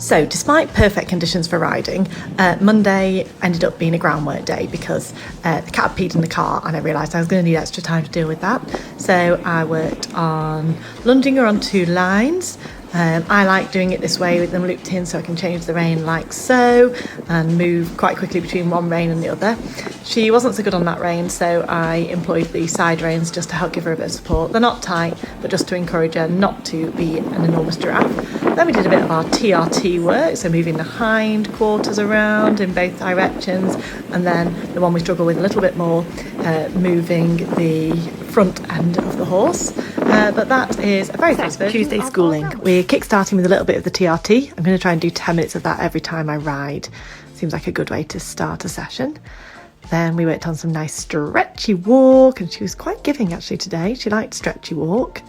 So despite perfect conditions for riding, Monday ended up being a groundwork day because the cat had peed in the car and I realised I was going to need extra time to deal with that. So I worked on lunging her on 2 lines. I like doing it this way with them looped in so I can change the rein like so and move quite quickly between one rein and the other. She wasn't so good on that rein, so I employed the side reins just to help give her a bit of support. They're not tight, but just to encourage her not to be an enormous giraffe. Then we did a bit of our TRT work, so moving the hind quarters around in both directions, and then the one we struggle with a little bit more, moving the front end of the horse. But that is a very fast version. Tuesday schooling. We're kick-starting with a little bit of the TRT. I'm going to try and do 10 minutes of that every time I ride. Seems like a good way to start a session. Then we worked on some nice stretchy walk, and she was quite giving actually today. She liked stretchy walk.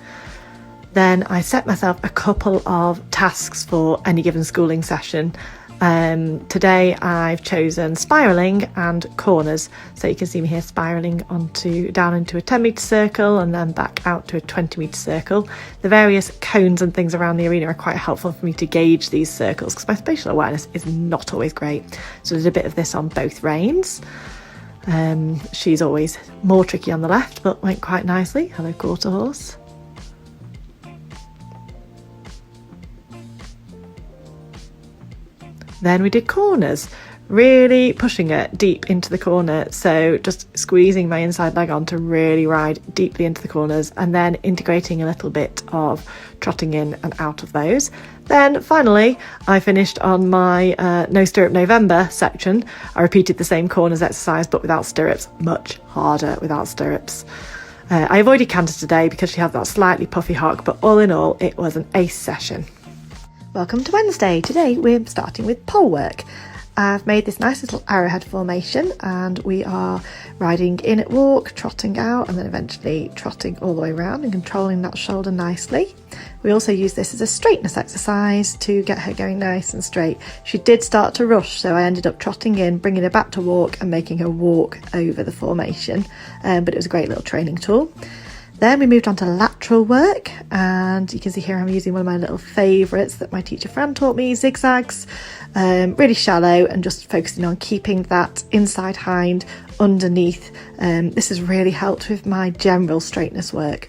Then I set myself a couple of tasks for any given schooling session. Today I've chosen spiralling and corners, so you can see me here spiralling down into a 10-metre circle and then back out to a 20-metre circle. The various cones and things around the arena are quite helpful for me to gauge these circles because my spatial awareness is not always great. So I did a bit of this on both reins. She's always more tricky on the left, but went quite nicely. Hello, quarter horse. Then we did corners, really pushing it deep into the corner. So just squeezing my inside leg on to really ride deeply into the corners and then integrating a little bit of trotting in and out of those. Then finally, I finished on my No Stirrup November section. I repeated the same corners exercise, but without stirrups, much harder without stirrups. I avoided canter today because she had that slightly puffy hock, but all in all, it was an ace session. Welcome to Wednesday. Today we're starting with pole work. I've made this nice little arrowhead formation and we are riding in at walk, trotting out and then eventually trotting all the way around and controlling that shoulder nicely. We also use this as a straightness exercise to get her going nice and straight. She did start to rush, so I ended up trotting in, bringing her back to walk and making her walk over the formation, but it was a great little training tool. Then we moved on to lateral work, and you can see here I'm using one of my little favourites that my teacher Fran taught me, zigzags, really shallow and just focusing on keeping that inside hind underneath. This has really helped with my general straightness work.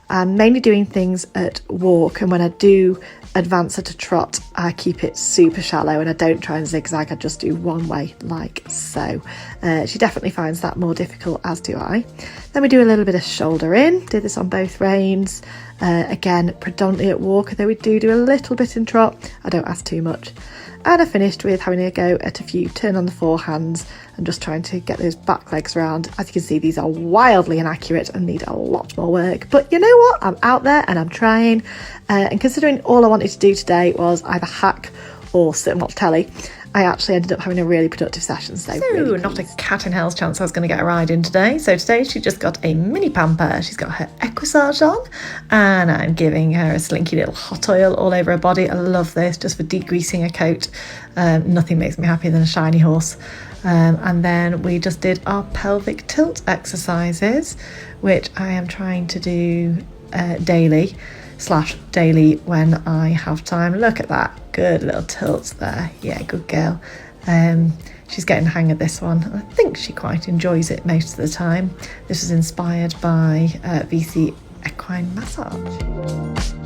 I'm mainly doing things at walk, and when I do advance her to trot, I keep it super shallow and I don't try and zigzag, I just do one way like so. She definitely finds that more difficult, as do I. Then we do a little bit of shoulder in, did this on both reins, again predominantly at walk, though we do a little bit in trot, I don't ask too much. And I finished with having a go at a few turn on the forehands and just trying to get those back legs around. As you can see, these are wildly inaccurate and need a lot more work. But you know what? I'm out there and I'm trying. And considering all I wanted to do today was either hack or sit and watch telly, I actually ended up having a really productive session. So really not a cat in hell's chance I was going to get a ride in today. So today she just got a mini pamper. She's got her equissage on and I'm giving her a slinky little hot oil all over her body. I love this just for degreasing her coat. Nothing makes me happier than a shiny horse. And then we just did our pelvic tilt exercises, which I am trying to do daily when I have time. Look at that, good little tilts there. Yeah, good girl. She's getting the hang of this one. I think she quite enjoys it most of the time. This was inspired by VC Equine Massage.